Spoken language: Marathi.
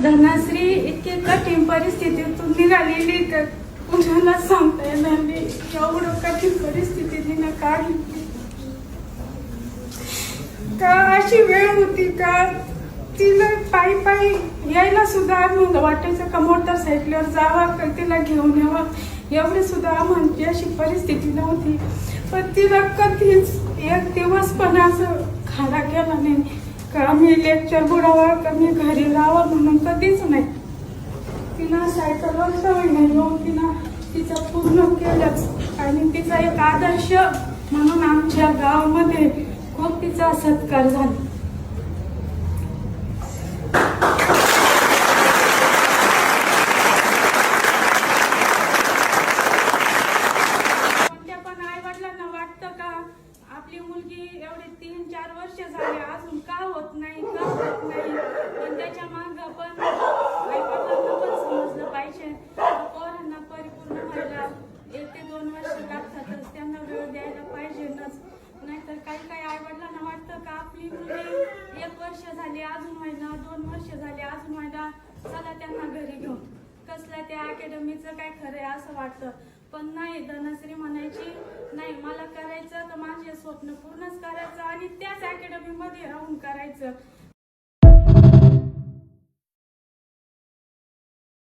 धनश्री इतकी कठीण परिस्थितीतून निघालेली तर कुणाला सांगता येणार नाही. एवढं कठीण परिस्थिती तिनं काढली का अशी वेळ होती का तिला पायी पायी यायला सुद्धा आम्हाला वाटायचं का मोटरसायकलवर जावा का तिला घेऊन यावं, एवढी सुद्धा आम्हाला अशी परिस्थिती नव्हती. पण तिला कधीच एक दिवस पण असं खाडा केला नाही का मी लेक्चर बुडावा का मी घरी राहावं म्हणून कधीच नाही. तिला सायकलवर सवय नाही येऊन तिला तिचं पूर्ण केलंच आणि तिचा एक आदर्श म्हणून आमच्या गावामध्ये खूप तिचा सत्कार झाला. कोणत्या पण आई वडिलांना वाटतं का आपली मुलगी एवढे 3-4 वर्ष झाले अजून का होत नाही पण त्याच्या माग पण आई वडिलांना पण समजलं पाहिजे पोरांना परिपूर्ण व्हायला 1 ते 2 वर्ष लागतातच, त्यांना वेळ द्यायला पाहिजेच. नाहीतर काही आई वडिलांना वाटतं का आपली मुलगी 1 वर्ष झाली अजून व्हायला, 2 वर्ष झाली अजून व्हायला, चला त्यांना घरी घेऊन कसलं त्या अकॅडमीचं काय खरंय असं वाटतं. पण नाही, धनश्री म्हणायची नाही मला करायचं तर माझे स्वप्न पूर्णच करायचं आणि त्याच अकॅडमीमध्ये राहून करायचं.